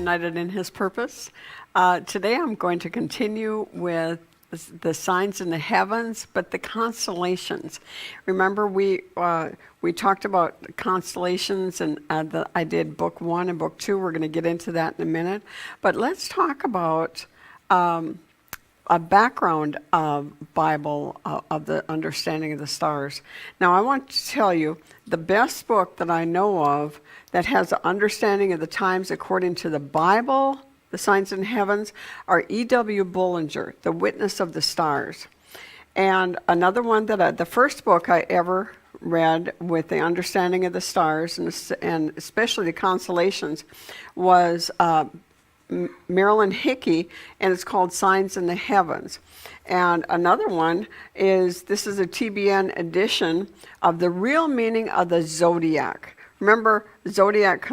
united in His purpose. Today I'm going to continue with the signs in the heavens, but the constellations. Remember, we talked about constellations, and I did book 1 and book 2. We're going to get into that in a minute. But let's talk about a background of Bible, of the understanding of the stars. Now, I want to tell you, the best book that I know of that has an understanding of the times according to the Bible, the signs in heavens, are E.W. Bullinger, The Witness of the Stars. And another one that the first book I ever read with the understanding of the stars, and especially the constellations, was Marilyn Hickey, and it's called Signs in the Heavens. And another one is, this is a TBN edition of The Real Meaning of the Zodiac. Remember, zodiac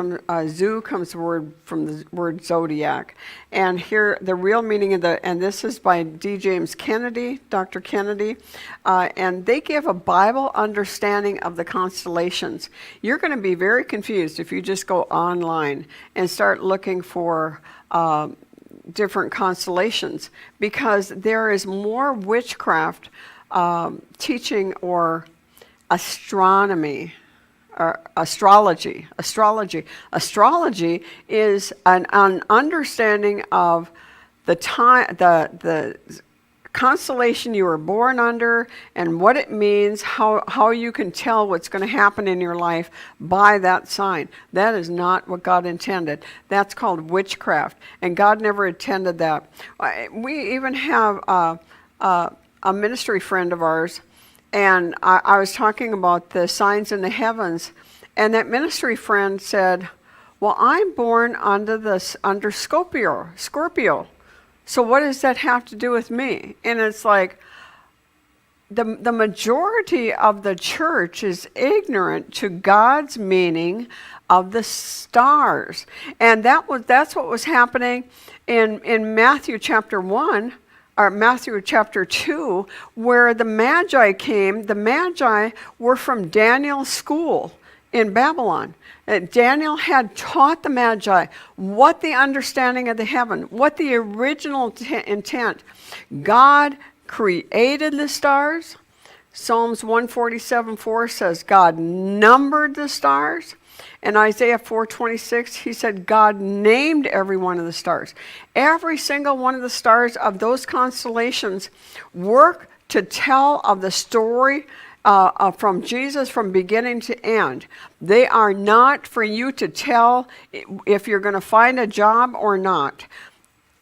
zoo comes from the word zodiac. And here, the real meaning of and this is by D. James Kennedy, Dr. Kennedy. And they give a Bible understanding of the constellations. You're going to be very confused if you just go online and start looking for different constellations, because there is more witchcraft teaching or astronomy. Astrology is an understanding of the time, the constellation you were born under, and what it means, how you can tell what's going to happen in your life by that sign. That is not what God intended. That's called witchcraft, and God never intended that. We even have a ministry friend of ours, and I was talking about the signs in the heavens, and that ministry friend said, well, I'm born under Scorpio. So what does that have to do with me? And it's like, the majority of the church is ignorant to God's meaning of the stars. And that's what was happening in Matthew chapter 1. Or Matthew chapter 2, where the Magi came. The Magi were from Daniel's school in Babylon. Daniel had taught the Magi what the understanding of the heaven, what the original intent. God created the stars. Psalms 147:4 says God numbered the stars. In Isaiah 4:26, he said God named every one of the stars. Every single one of the stars of those constellations work to tell of the story from Jesus from beginning to end. They are not for you to tell if you're going to find a job or not.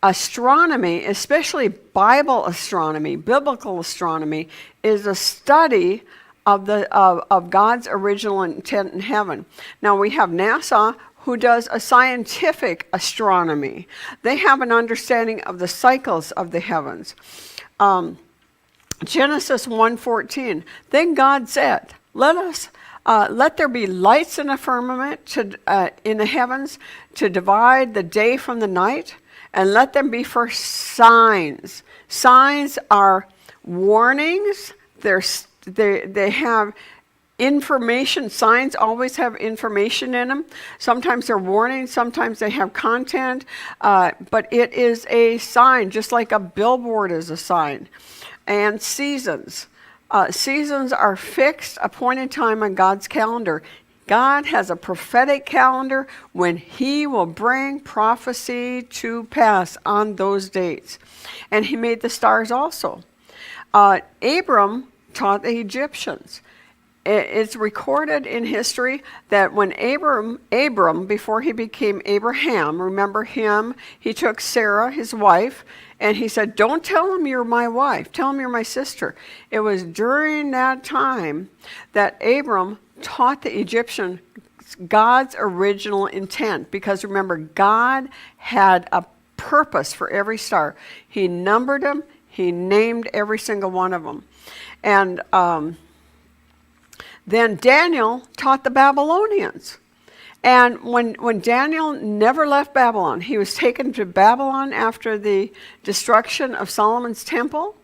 Astronomy, especially Bible astronomy, biblical astronomy, is a study of God's original intent in heaven. Now we have NASA, who does a scientific astronomy. They have an understanding of the cycles of the heavens. Genesis 1:14. Then God said, let there be lights in the firmament in the heavens to divide the day from the night, and let them be for signs. Signs are warnings. They have information. Signs always have information in them. Sometimes they're warnings, sometimes they have content, but it is a sign, just like a billboard is a sign. And seasons. Seasons are fixed, appointed time on God's calendar. God has a prophetic calendar when He will bring prophecy to pass on those dates. And He made the stars also. Abram taught the Egyptians. It's recorded in history that when Abram, before he became Abraham, remember him, he took Sarah, his wife, and he said, don't tell him you're my wife, tell him you're my sister. It was during that time that Abram taught the Egyptians God's original intent, because remember, God had a purpose for every star. He numbered them, He named every single one of them. And then Daniel taught the Babylonians. And when Daniel never left Babylon, he was taken to Babylon after the destruction of Solomon's temple.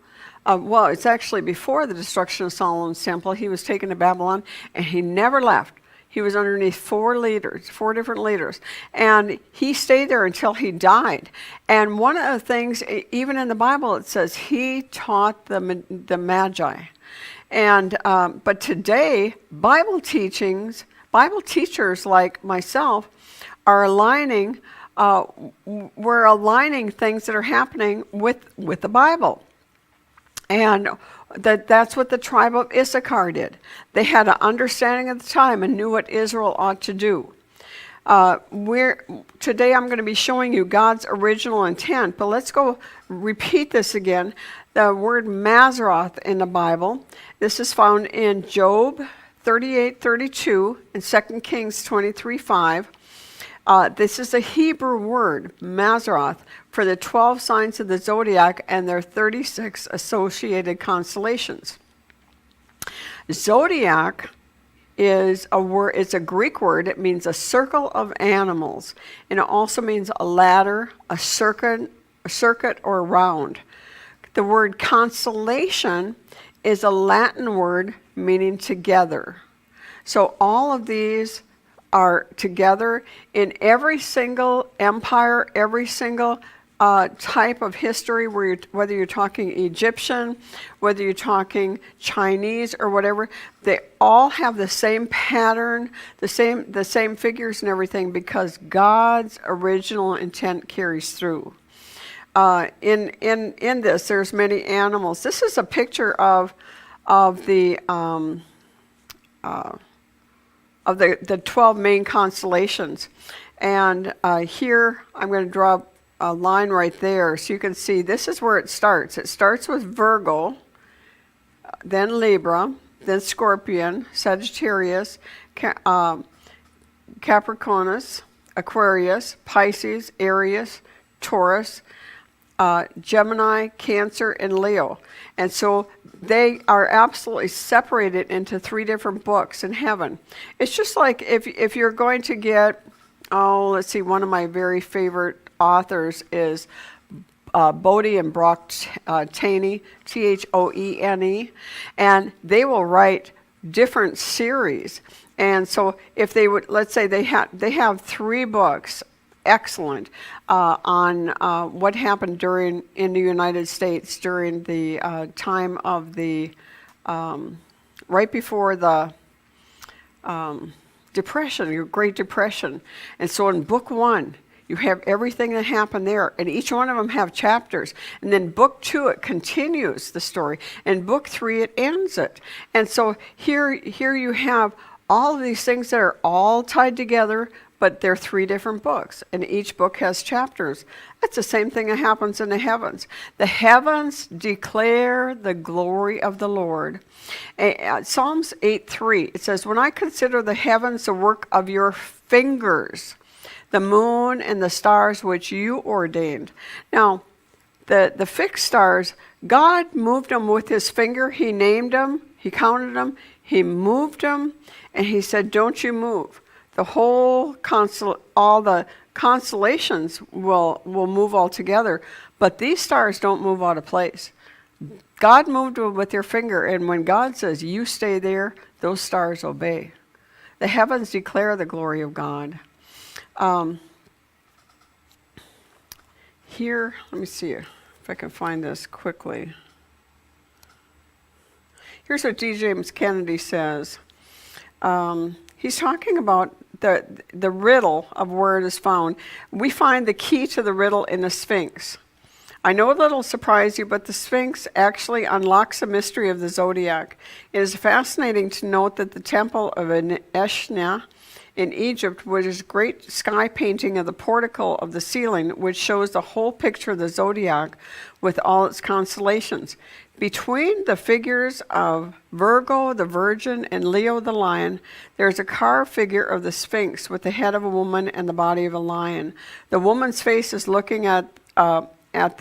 Well, it's actually before the destruction of Solomon's temple. He was taken to Babylon, and he never left. He was underneath four different leaders. And he stayed there until he died. And one of the things, even in the Bible, it says he taught the Magi. And but today, Bible teachers like myself are aligning. We're aligning things that are happening with the Bible. And that's what the tribe of Issachar did. They had an understanding at the time and knew what Israel ought to do. Today I'm going to be showing you God's original intent, but let's go repeat this again. The word Mazzaroth in the Bible, this is found in Job 38:32 and 2 Kings 23:5. This is a Hebrew word, Mazzaroth, for the 12 signs of the zodiac and their 36 associated constellations. Zodiac is a word, it's a Greek word. It means a circle of animals, and it also means a ladder, a circuit or round. The word constellation is a Latin word meaning together. So all of these are together in every single empire, every single type of history, whether you're talking Egyptian, whether you're talking Chinese or whatever, they all have the same pattern, the same figures and everything, because God's original intent carries through. In this, there's many animals. This is a picture of the 12 main constellations, and here I'm going to draw a line right there so you can see this is where it starts. It starts with Virgo, then Libra, then Scorpion, Sagittarius, Capricornus, Aquarius, Pisces, Aries, Taurus, Gemini, Cancer, and Leo. And so they are absolutely separated into 3 different books in heaven. It's just like if you're going to get, let's see, one of my very favorite authors is Bodie and Brock Taney, Thone, and they will write different series. And so if they would, let's say they have 3 books, excellent, on what happened in the United States during the time of the right before the Depression, Great Depression. And so in book 1, you have everything that happened there, and each one of them have chapters. And then book 2, it continues the story, and book 3, it ends it. And so here you have all of these things that are all tied together, but they're 3 different books, and each book has chapters. That's the same thing that happens in the heavens. The heavens declare the glory of the Lord. Psalms 8:3, it says, "When I consider the heavens, the work of your fingers, the moon and the stars which you ordained." Now, the fixed stars, God moved them with his finger. He named them, he counted them, he moved them, and he said, "Don't you move." The whole all the constellations will move all together, but these stars don't move out of place. God moved them with your finger, and when God says you stay there, those stars obey. The heavens declare the glory of God. Here, let me see if I can find this quickly. Here's what D. James Kennedy says. He's talking about the riddle of where it is found. We find the key to the riddle in the Sphinx. I know that'll surprise you, but the Sphinx actually unlocks the mystery of the zodiac. It is fascinating to note that the temple of Eshna in Egypt, which is a great sky painting of the portico of the ceiling, which shows the whole picture of the zodiac with all its constellations. Between the figures of Virgo, the Virgin, and Leo, the Lion, there's a carved figure of the Sphinx with the head of a woman and the body of a lion. The woman's face is looking at the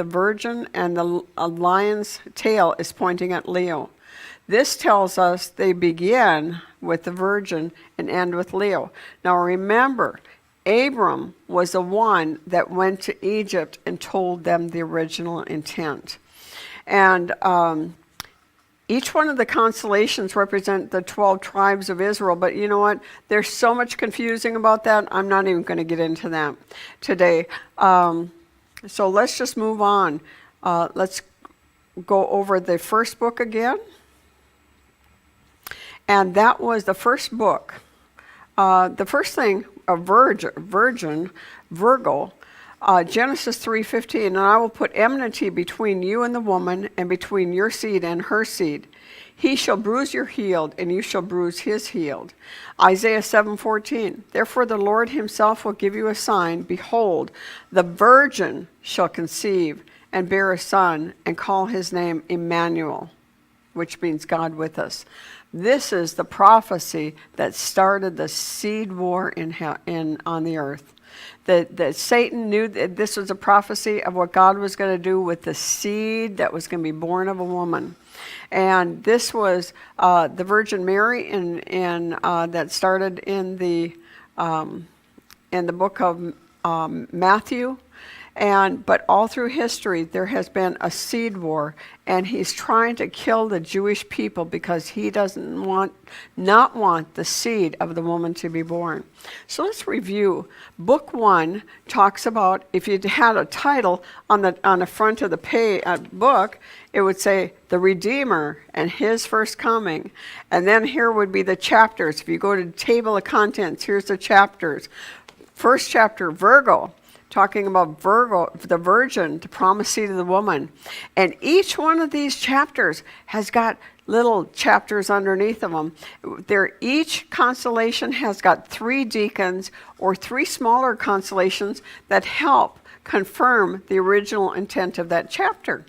Virgin, and the lion's tail is pointing at Leo. This tells us they begin with the Virgin and end with Leo. Now remember, Abram was the one that went to Egypt and told them the original intent. And Each one of the constellations represent the 12 tribes of Israel, but you know what? There's so much confusing about that. I'm not even going to get into that today. So let's just move on. Let's go over the first book again. And that was the first book. The first thing, a virgin, Virgo, Genesis 3:15, and I will put enmity between you and the woman, and between your seed and her seed. He shall bruise your heel, and you shall bruise his heel. Isaiah 7:14, therefore the Lord himself will give you a sign. Behold, the virgin shall conceive and bear a son, and call his name Emmanuel, which means God with us. This is the prophecy that started the seed war on the earth. That Satan knew that this was a prophecy of what God was going to do with the seed that was going to be born of a woman. And this was the Virgin Mary, that started in the book of Matthew. But all through history, there has been a seed war, and he's trying to kill the Jewish people because he doesn't not want the seed of the woman to be born. So let's review. Book 1 talks about, if you had a title on the front of the book, it would say the Redeemer and his first coming. And then here would be the chapters. If you go to the table of contents, here's the chapters. First chapter, Virgo, talking about Virgo, the virgin, the promised seed of the woman. And each one of these chapters has got little chapters underneath of them. Each constellation has got 3 deacons or 3 smaller constellations that help confirm the original intent of that chapter.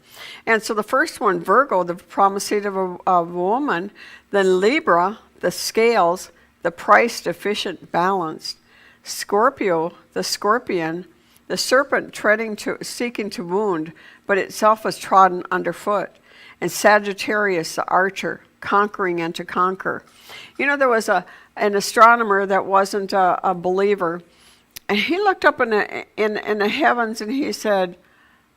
And so the first one, Virgo, the promised seed of a woman. Then Libra, the scales, the price deficient balanced. Scorpio, the scorpion, the serpent seeking to wound, but itself was trodden underfoot. And Sagittarius, the archer, conquering and to conquer. You know, there was an astronomer that wasn't a believer, and he looked up in the heavens and he said,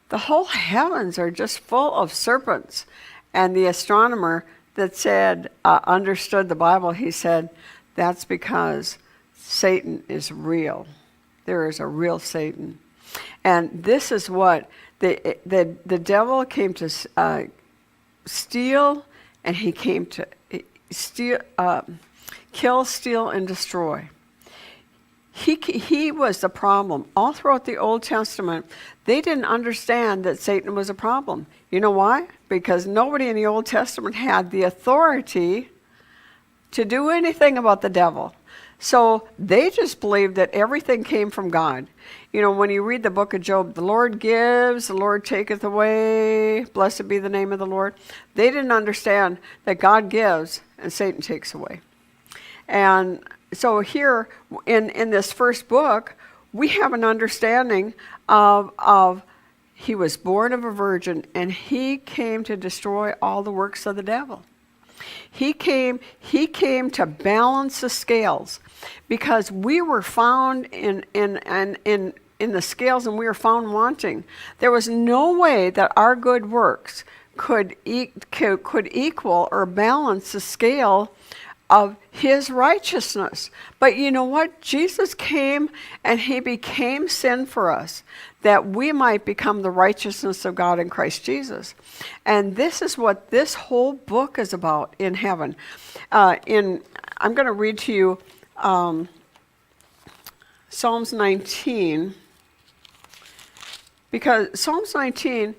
the whole heavens are just full of serpents. And the astronomer that said, understood the Bible, he said, that's because Satan is real. There is a real Satan. And this is what the devil came to steal, and he came to kill, steal, and destroy. He was the problem. All throughout the Old Testament, they didn't understand that Satan was a problem. You know why? Because nobody in the Old Testament had the authority to do anything about the devil. So they just believed that everything came from God. You know, when you read the book of Job, the Lord gives, the Lord taketh away, blessed be the name of the Lord. They didn't understand that God gives and Satan takes away. And so here in this first book, we have an understanding of he was born of a virgin, and he came to destroy all the works of the devil. He came to balance the scales, because we were found in the scales, and we were found wanting. There was no way that our good works could equal or balance the scale of his righteousness. But you know what? Jesus came and he became sin for us, that we might become the righteousness of God in Christ Jesus. And this is what this whole book is about in heaven. I'm going to read to you Psalms 19, because Psalms 19,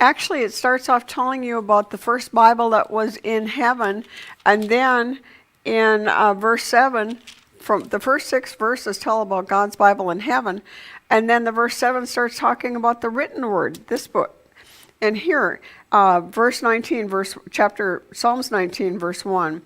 actually it starts off telling you about the first Bible that was in heaven, and then in verse 7, from the first 6 verses tell about God's Bible in heaven, and then the verse 7 starts talking about the written word, this book. And here, Psalms 19, verse 1,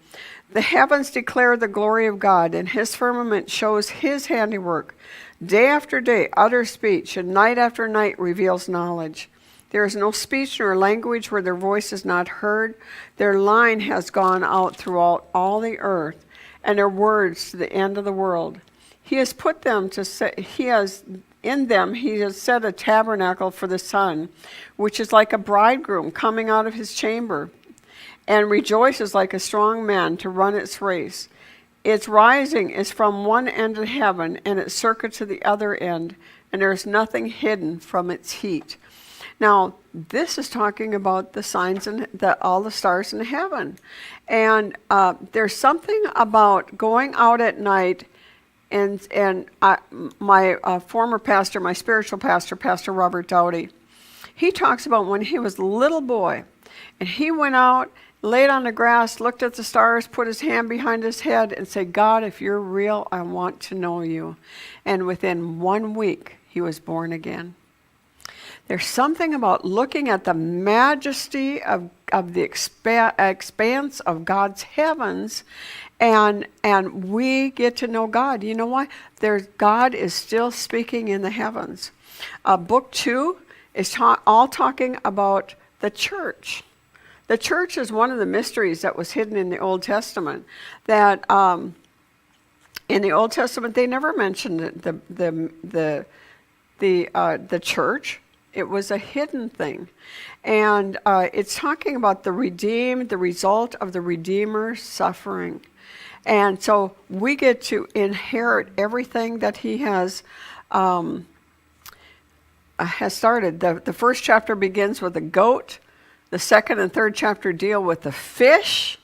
the heavens declare the glory of God, and his firmament shows his handiwork. Day after day utters speech, and night after night reveals knowledge. There is no speech nor language where their voice is not heard. Their line has gone out throughout all the earth, and their words to the end of the world. He has put them to set, he has set a tabernacle for the sun, which is like a bridegroom coming out of his chamber. and rejoices like a strong man to run its race. Its rising is from one end of heaven, and its circuit to the other end, and there is nothing hidden from its heat. Now, this is talking about the signs and all the stars in heaven. And there's something about going out at night, my former pastor, my spiritual pastor, Pastor Robert Dowdy, he talks about when he was a little boy, and he went out, laid on the grass, looked at the stars, put his hand behind his head, and said, God, if you're real, I want to know you. And within 1 week, he was born again. There's something about looking at the majesty of the expanse of God's heavens, and we get to know God. You know why? God is still speaking in the heavens. Book 2 is all talking about the church. The church is one of the mysteries that was hidden in the Old Testament. That in the Old Testament they never mentioned the church. It was a hidden thing. And it's talking about the redeemed, the result of the Redeemer's suffering. And so we get to inherit everything that he has started. The first chapter begins with a goat. The second and third chapter deal with the fish.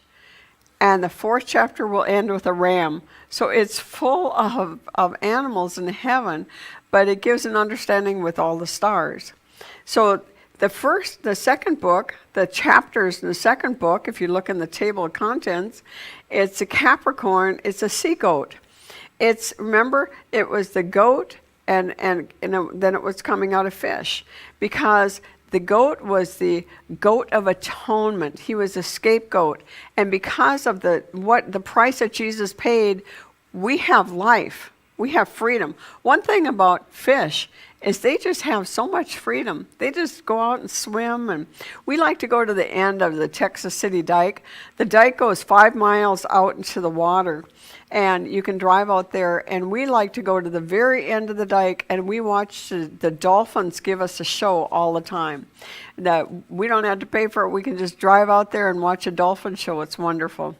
And the fourth chapter will end with a ram. So it's full of animals in heaven, but it gives an understanding with all the stars. So the second book, the chapters in the second book, if you look in the table of contents, it's a Capricorn, it's a sea goat. Remember, it was the goat and then it was coming out of fish, because the goat was the goat of atonement. He was a scapegoat. And because of the price that Jesus paid, we have life. We have freedom. One thing about fish is they just have so much freedom. They just go out and swim. And we like to go to the end of the Texas City Dike. The dike goes 5 miles out into the water, and you can drive out there. And we like to go to the very end of the dike, and we watch the dolphins give us a show all the time. We don't have to pay for it. We can just drive out there and watch a dolphin show. It's wonderful.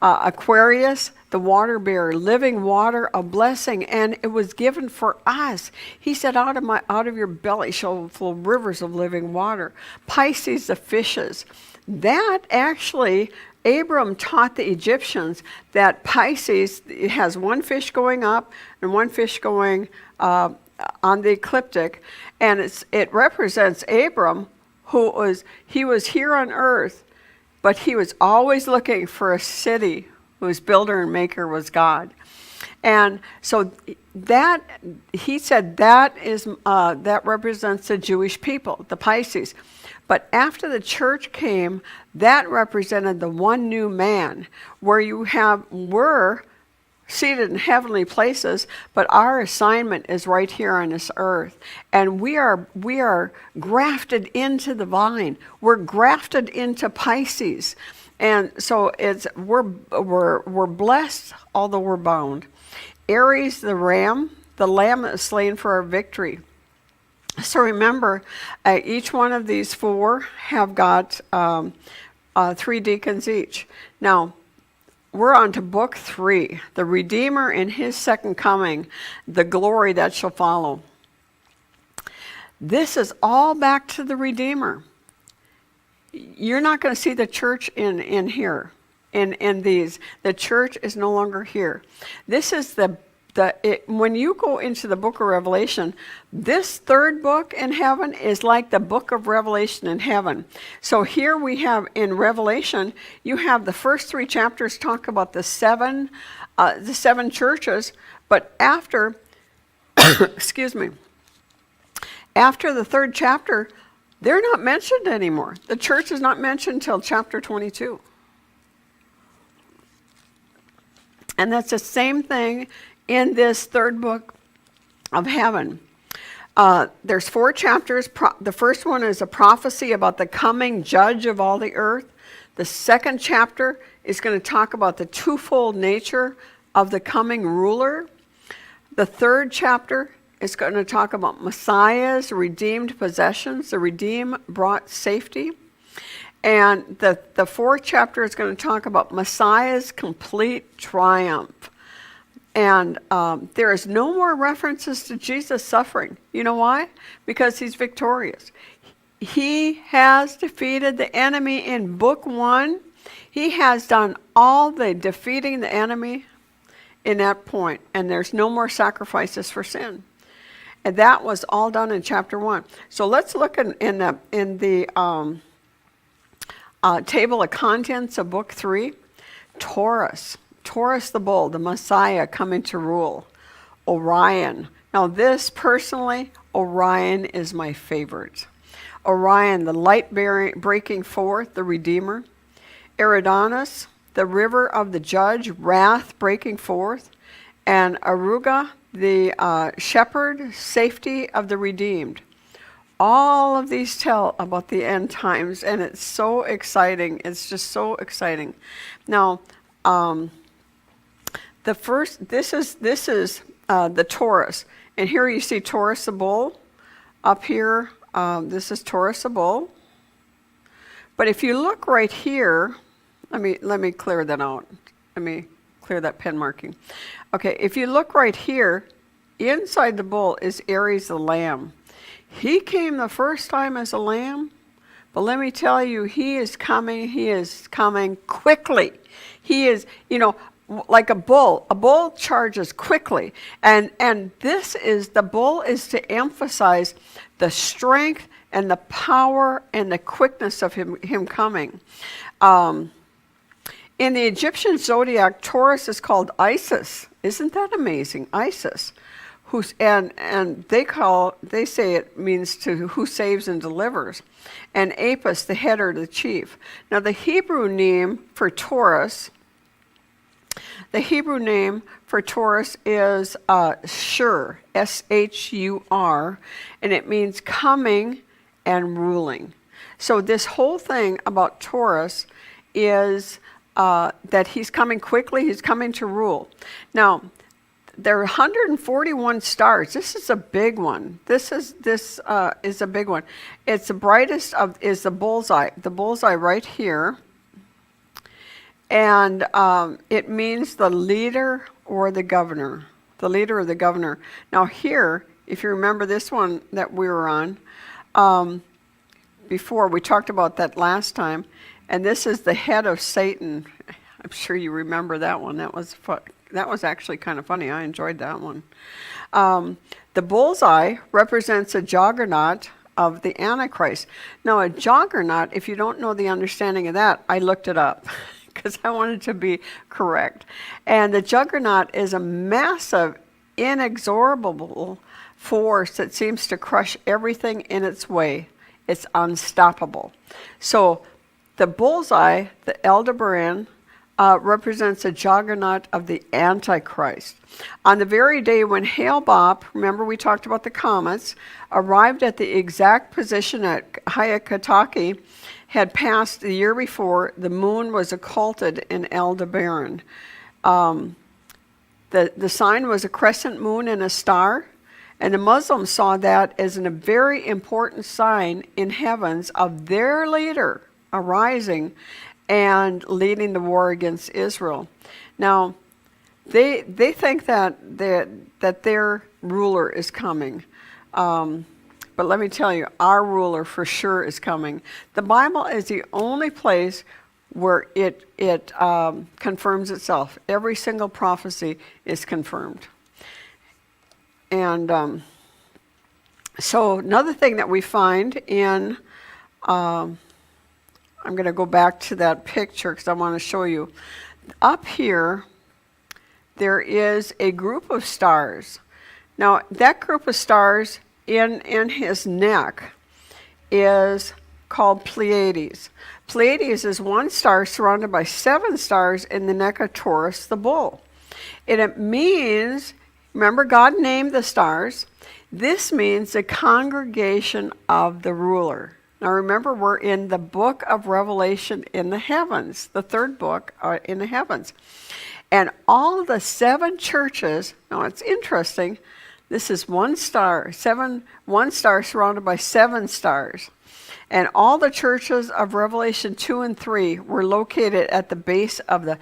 Aquarius, the water bearer, living water, a blessing, and it was given for us. He said, out of your belly shall flow rivers of living water. Pisces, the fishes. That actually, Abram taught the Egyptians that Pisces has one fish going up and one fish going on the ecliptic, and it represents Abram, he was here on earth, but he was always looking for a city whose builder and maker was God. And so that, he said, that represents the Jewish people, the Pisces. But after the church came, that represented the one new man, where we're seated in heavenly places, but our assignment is right here on this earth. And we are grafted into the vine. We're grafted into Pisces. And so we're blessed, although we're bound. Aries, the ram, the lamb that is slain for our victory. So remember, each one of these 4 have got 3 deacons each. Now, we're on to book 3, the Redeemer in his second coming, the glory that shall follow. This is all back to the Redeemer. You're not going to see the church in here, in these. The church is no longer here. This is when you go into the book of Revelation, this third book in heaven is like the book of Revelation in heaven. So here we have in Revelation, you have the first 3 chapters talk about the seven churches, but after, excuse me, after the 3rd chapter, they're not mentioned anymore. The church is not mentioned until chapter 22. And that's the same thing in this 3rd book of heaven. There's 4 chapters. The first one is a prophecy about the coming judge of all the earth. The 2nd chapter is going to talk about the twofold nature of the coming ruler. The 3rd chapter is going to talk about Messiah's redeemed possessions. The redeemed brought safety. And the fourth chapter is going to talk about Messiah's complete triumph. And there is no more references to Jesus suffering. You know why? Because he's victorious. He has defeated the enemy in book 1. He has done all the defeating the enemy in that point. And there's no more sacrifices for sin. And that was all done in chapter 1. So let's look in the table of contents of book 3. Taurus the bull, the Messiah coming to rule. Orion. Now this personally, Orion is my favorite. Orion, the light breaking forth, the Redeemer. Eridanus, the river of the judge, wrath breaking forth. And Aruga, the shepherd, safety of the redeemed. All of these tell about the end times, and it's so exciting. It's just so exciting. Now, this is the Taurus, and here you see Taurus the bull. Up here, this is Taurus the bull. But if you look right here, let me clear that out. Let me clear that pen marking. Okay, if you look right here, inside the bull is Aries the lamb. He came the first time as a lamb, but let me tell you, he is coming quickly. He is, like a bull charges quickly. And the bull is to emphasize the strength and the power and the quickness of him coming. In the Egyptian zodiac, Taurus is called Isis. Isn't that amazing? Isis. And they say it means to who saves and delivers. And Apis, the head or the chief. Now the Hebrew name for Taurus is Shur, S-H-U-R, and it means coming and ruling. So this whole thing about Taurus is that he's coming quickly, he's coming to rule. Now, there are 141 stars. This is a big one. This is a big one. It's the brightest is the bullseye. The bullseye right here. And it means the leader or the governor. The leader or the governor. Now here, if you remember this one that we were on, before we talked about that last time, and this is the head of Satan. I'm sure you remember that one. That was actually kind of funny. I enjoyed that one. The bullseye represents a juggernaut of the Antichrist. Now, a juggernaut, if you don't know the understanding of that, I looked it up because I wanted to be correct. And the juggernaut is a massive, inexorable force that seems to crush everything in its way. It's unstoppable. So the bullseye, the Aldebaran, represents a juggernaut of the Antichrist. On the very day when Hale-Bopp, remember we talked about the comets, arrived at the exact position at Hyakutake, had passed the year before, the moon was occulted in Aldebaran. The sign was a crescent moon and a star, and the Muslims saw that as a very important sign in heavens of their leader arising and leading the war against Israel. Now, they think that their ruler is coming. But let me tell you, our ruler for sure is coming. The Bible is the only place where it confirms itself. Every single prophecy is confirmed. And so another thing that we find in... I'm going to go back to that picture because I want to show you. Up here, there is a group of stars. Now, that group of stars in his neck is called Pleiades. Pleiades is one star surrounded by 7 stars in the neck of Taurus the bull. And it means, remember God named the stars, this means the congregation of the ruler. Now remember, we're in the book of Revelation in the heavens, the third book in the heavens. And all the 7 churches, now it's interesting, this is one star surrounded by 7 stars. And all the churches of Revelation 2 and 3 were located at the base of the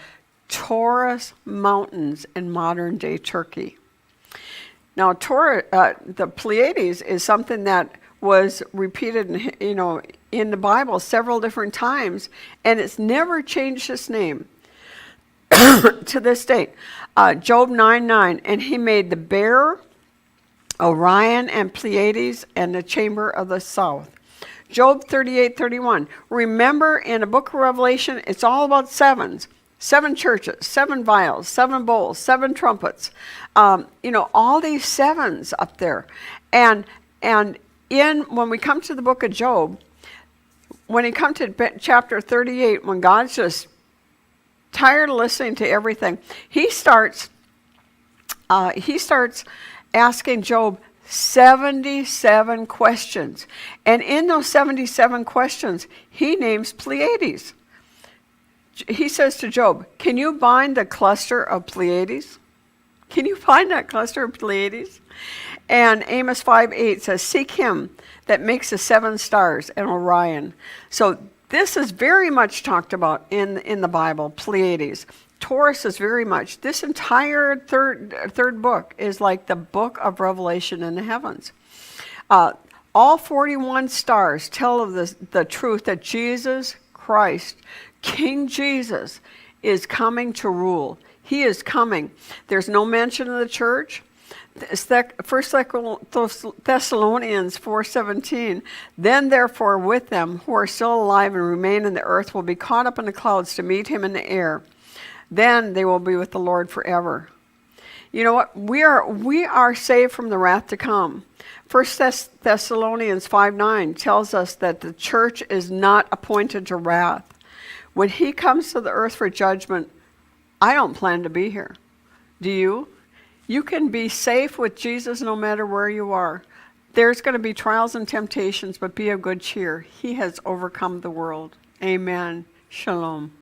Taurus Mountains in modern-day Turkey. Now, the Pleiades is something that was repeated, in the Bible several different times, and it's never changed its name to this date. Job 9:9, and he made the bear, Orion, and Pleiades, and the chamber of the south. Job 38:31. Remember, in the book of Revelation, it's all about sevens. 7 churches, 7 vials, 7 bowls, 7 trumpets. All these sevens up there. And when we come to the book of Job, when you come to chapter 38, when God's just tired of listening to everything, he starts asking Job 77 questions. And in those 77 questions, he names Pleiades. He says to Job, can you bind the cluster of Pleiades? Can you find that cluster of Pleiades? And Amos 5:8 says, seek him that makes the 7 stars and Orion. So this is very much talked about in the Bible, Pleiades. Taurus is very much, this entire third book is like the book of Revelation in the heavens. All 41 stars tell of the truth that Jesus Christ, King Jesus, is coming to rule. He is coming. There's no mention of the church. 1 Thessalonians 4:17, then therefore with them who are still alive and remain in the earth will be caught up in the clouds to meet him in the air. Then they will be with the Lord forever. You know what? We are saved from the wrath to come. 1 Thessalonians 5:9 tells us that the church is not appointed to wrath. When he comes to the earth for judgment, I don't plan to be here. Do you? You can be safe with Jesus no matter where you are. There's going to be trials and temptations, but be of good cheer. He has overcome the world. Amen. Shalom.